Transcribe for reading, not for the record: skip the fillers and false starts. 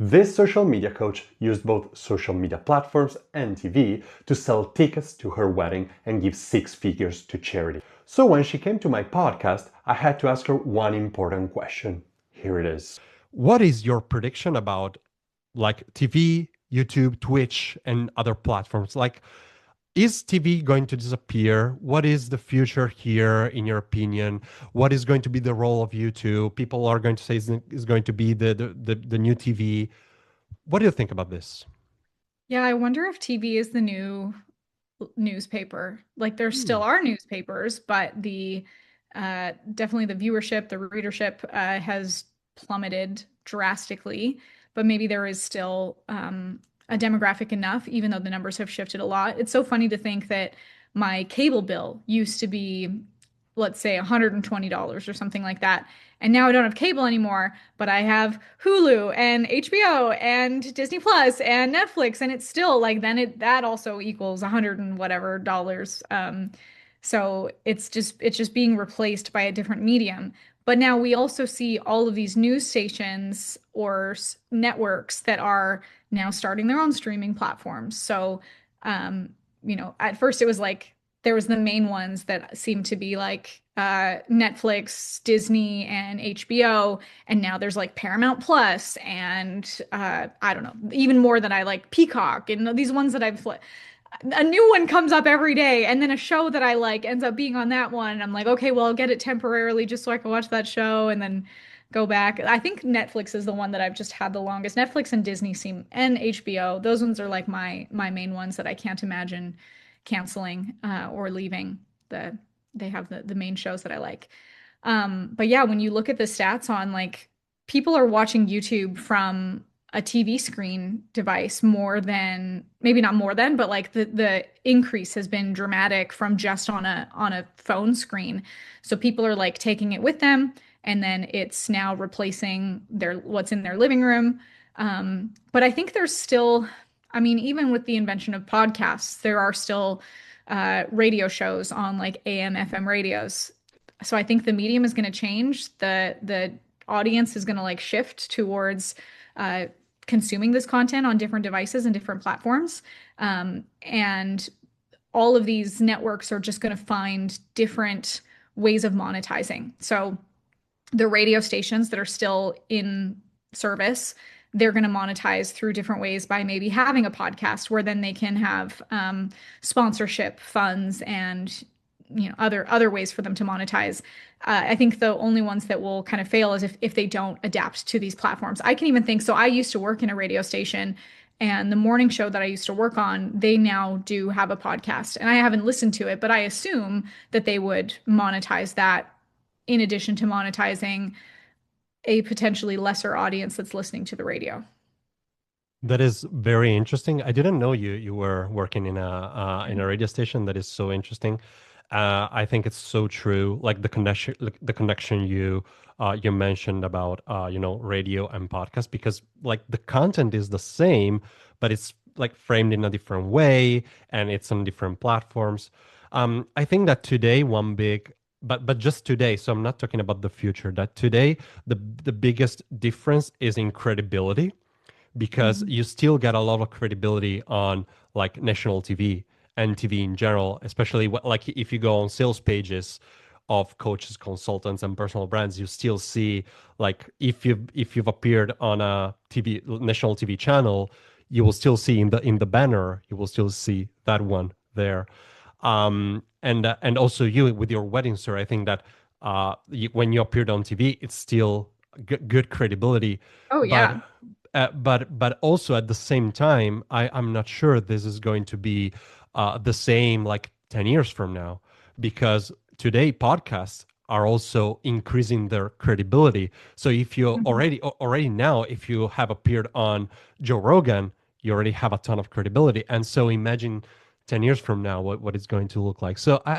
This social media coach used both social media platforms and TV to sell tickets to her wedding and give six figures to charity. So when she came to my podcast, I had to ask her one important question. Here it is. What is your prediction about like TV, YouTube, Twitch, and other platforms? Like, is TV going to disappear? What is the future here, in your opinion? What is going to be the role of YouTube? People are going to say is going to be the new TV. What do you think about this? Yeah, I wonder if TV is the new newspaper. Like there Hmm. still are newspapers, but the definitely the viewership, the readership has plummeted drastically. But maybe there is still a demographic enough, even though the numbers have shifted a lot. It's so funny to think that my cable bill used to be, let's say, $120 or something like that. And now I don't have cable anymore, but I have Hulu and HBO and Disney Plus and Netflix, and it's still like then it that also equals 100 and whatever dollars. So it's just being replaced by a different medium. But now we also see all of these news stations or networks that are now starting their own streaming platforms. So, at first it was like there was the main ones that seemed to be like Netflix, Disney, and HBO, and now there's like Paramount Plus and I don't know, even more than I like Peacock and these ones that I've a new one comes up every day, and then a show that I like ends up being on that one. And I'm like, okay, well, I'll get it temporarily just so I can watch that show and then go back. I think Netflix is the one that I've just had the longest. Netflix and Disney seem and HBO. Those ones are like my main ones that I can't imagine canceling or leaving. They have the main shows that I like. But yeah, when you look at the stats on like people are watching YouTube from a TV screen device more than maybe not more than, but like the increase has been dramatic from just on a phone screen. So people are like taking it with them, and then it's now replacing their what's in their living room. But I think there's still, I mean, even with the invention of podcasts, there are still radio shows on like AM, FM radios. So I think the medium is going to change. The audience is going to like shift towards uh, consuming this content on different devices and different platforms. And all of these networks are just going to find different ways of monetizing. So the radio stations that are still in service, they're going to monetize through different ways by maybe having a podcast where then they can have sponsorship funds and other ways for them to monetize. I think the only ones that will kind of fail is if they don't adapt to these platforms. I can even think so. I used to work in a radio station, and the morning show that I used to work on, they now do have a podcast, and I haven't listened to it, but I assume that they would monetize that in addition to monetizing a potentially lesser audience that's listening to the radio. That is very interesting. I didn't know you were working in a radio station. That is so interesting. I think it's so true. Like the connection you mentioned about radio and podcast, because like the content is the same, but it's like framed in a different way and it's on different platforms. I think that today one big but just today, so I'm not talking about the future, that today the biggest difference is in credibility, because Mhm. you still get a lot of credibility on like national TV and TV in general, especially like if you go on sales pages of coaches, consultants, and personal brands, you still see like if you've appeared on a TV national TV channel, you will still see in the banner, you will still see that one there. And also you with your wedding story, I think that when you appeared on TV, it's still good credibility, Oh but yeah. but also at the same time, I'm not sure this is going to be the same like 10 years from now, because today podcasts are also increasing their credibility. So if you Mhm. already now, if you have appeared on Joe Rogan, you already have a ton of credibility. And so imagine 10 years from now what it's going to look like. So